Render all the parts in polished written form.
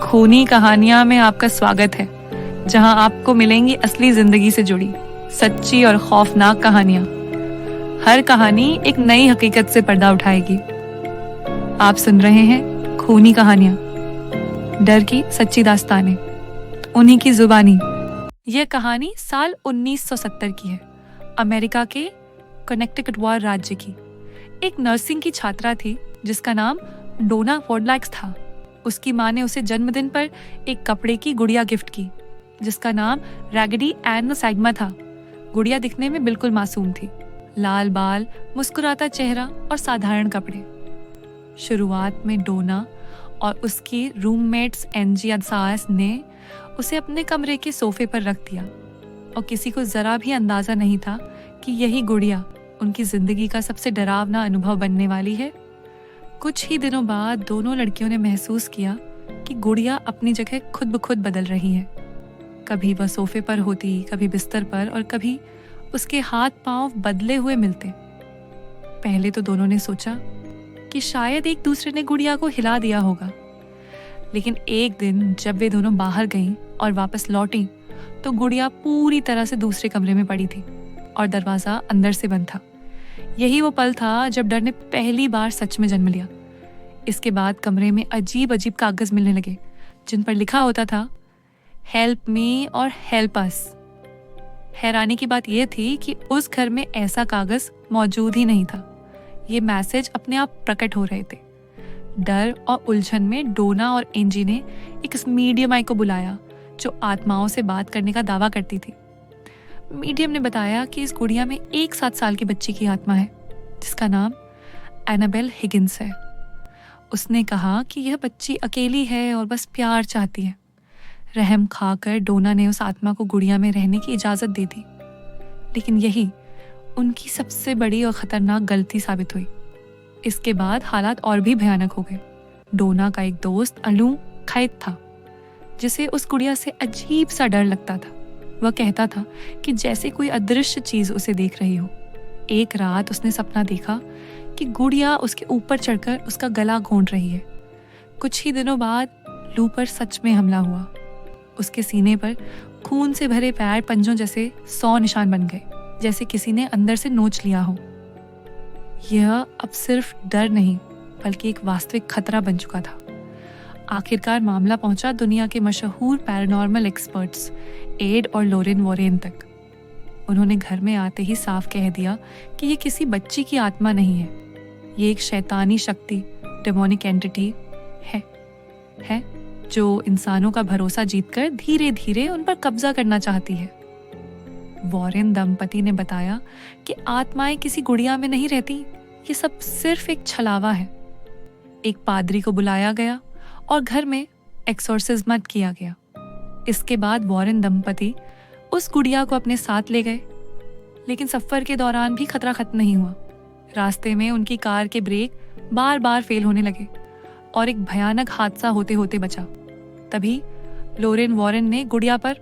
खूनी कहानियां में आपका स्वागत है, जहां आपको मिलेंगी असली जिंदगी से जुड़ी सच्ची और खौफनाक कहानियां। हर कहानी एक नई हकीकत से पर्दा उठाएगी। आप सुन रहे हैं खूनी कहानियां, डर की सच्ची दास्तानें, उन्हीं की जुबानी। यह कहानी साल 1970 की है, अमेरिका के कनेक्टिकट राज्य की। एक नर्सिंग की छात्रा थी जिसका नाम डोना वॉडलैक्स था। उसकी माँ ने उसे जन्मदिन पर एक कपड़े की गुड़िया गिफ्ट की जिसका नाम रैगडी एन सैगमा था। गुड़िया दिखने में बिल्कुल मासूम थी, लाल बाल, मुस्कुराता चेहरा और साधारण कपड़े। शुरुआत में डोना और उसकी रूममेट्स एंजी अदसास ने उसे अपने कमरे के सोफे पर रख दिया और किसी को जरा भी अंदाजा नहीं था कि यही गुड़िया उनकी जिंदगी का सबसे डरावना अनुभव बनने वाली है। कुछ ही दिनों बाद दोनों लड़कियों ने महसूस किया कि गुड़िया अपनी जगह खुद ब खुद बदल रही है। कभी वह सोफे पर होती, कभी बिस्तर पर, और कभी उसके हाथ पांव बदले हुए मिलते। पहले तो दोनों ने सोचा कि शायद एक दूसरे ने गुड़िया को हिला दिया होगा, लेकिन एक दिन जब वे दोनों बाहर गईं और वापस लौटी तो गुड़िया पूरी तरह से दूसरे कमरे में पड़ी थी और दरवाजा अंदर से बंद था। यही वो पल था जब डर ने पहली बार सच में जन्म लिया। इसके बाद कमरे में अजीब अजीब कागज मिलने लगे जिन पर लिखा होता था हेल्प मी और हेल्प अस। हैरानी की बात यह थी कि उस घर में ऐसा कागज मौजूद ही नहीं था। ये मैसेज अपने आप प्रकट हो रहे थे। डर और उलझन में डोना और एंजी ने एक मीडियम आई को बुलाया जो आत्माओं से बात करने का दावा करती थी। मीडियम ने बताया कि इस गुड़िया में एक 7 साल की बच्ची की आत्मा है जिसका नाम एनाबेल हिगिंस है। उसने कहा कि यह बच्ची अकेली है और बस प्यार चाहती है। रहम खाकर डोना ने उस आत्मा को गुड़िया में रहने की इजाज़त दे दी, लेकिन यही उनकी सबसे बड़ी और ख़तरनाक गलती साबित हुई। इसके बाद हालात और भी भयानक हो गए। डोना का एक दोस्त अलू खैत था जिसे उस गुड़िया से अजीब सा डर लगता था। वह कहता था कि जैसे कोई अदृश्य चीज उसे देख रही हो। एक रात उसने सपना देखा कि गुड़िया उसके ऊपर चढ़कर उसका गला घोंट रही है। कुछ ही दिनों बाद लू पर सच में हमला हुआ। उसके सीने पर खून से भरे पैर पंजों जैसे 100 निशान बन गए, जैसे किसी ने अंदर से नोच लिया हो। यह अब सिर्फ डर नहीं बल्कि एक वास्तविक खतरा बन चुका था। आखिरकार मामला पहुंचा दुनिया के मशहूर पैरानॉर्मल एक्सपर्ट्स एड और लोरेन वॉरेन तक। उन्होंने घर में आते ही साफ कह दिया कि ये किसी बच्ची की आत्मा नहीं है, ये एक शैतानी शक्ति, डेमोनिक एंटिटी है जो इंसानों का भरोसा जीतकर धीरे धीरे उन पर कब्जा करना चाहती है। वॉरेन दंपति ने बताया कि आत्माएं किसी गुड़िया में नहीं रहती, ये सब सिर्फ एक छलावा है। एक पादरी को बुलाया गया और घर में एक्सोर्सिज्म किया गया। इसके बाद वॉरेन दंपति उस गुड़िया को अपने साथ ले गए, लेकिन सफर के दौरान भी खतरा खत्म नहीं हुआ। रास्ते में उनकी कार के ब्रेक बार बार फेल होने लगे और एक भयानक हादसा होते होते बचा। तभी लोरेन वॉरेन ने गुड़िया पर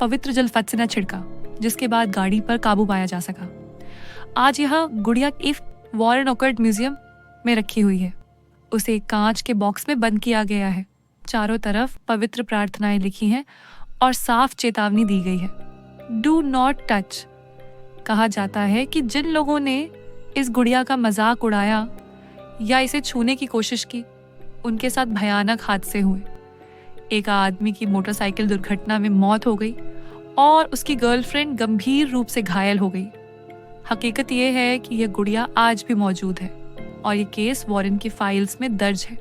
पवित्र जल फत्सना छिड़का, जिसके बाद गाड़ी पर काबू पाया जा सका। आज यह गुड़िया इफ वॉरेन ऑकर्ट म्यूजियम में रखी हुई है। उसे एक कांच के बॉक्स में बंद किया गया है। चारों तरफ पवित्र प्रार्थनाएं लिखी हैं और साफ चेतावनी दी गई है, डू नॉट टच। कहा जाता है कि जिन लोगों ने इस गुड़िया का मजाक उड़ाया या इसे छूने की कोशिश की, उनके साथ भयानक हादसे हुए। एक आदमी की मोटरसाइकिल दुर्घटना में मौत हो गई और उसकी गर्लफ्रेंड गंभीर रूप से घायल हो गई। हकीकत यह है कि यह गुड़िया आज भी मौजूद है और ये केस वॉरेन की फाइल्स में दर्ज है।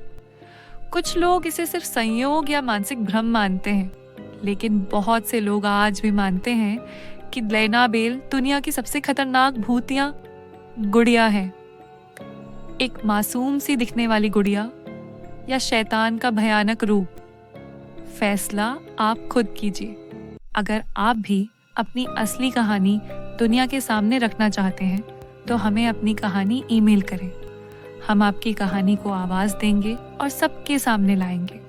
कुछ लोग इसे सिर्फ संयोग या मानसिक भ्रम मानते हैं, लेकिन बहुत से लोग आज भी मानते हैं कि एनाबेल दुनिया की सबसे खतरनाक भूतिया गुड़िया है। एक मासूम सी दिखने वाली गुड़िया या शैतान का भयानक रूप, फैसला आप खुद कीजिए। अगर आप भी अपनी असली कहानी दुनिया के सामने रखना चाहते हैं तो हमें अपनी कहानी ईमेल करें। हम आपकी कहानी को आवाज देंगे और सबके सामने लाएंगे।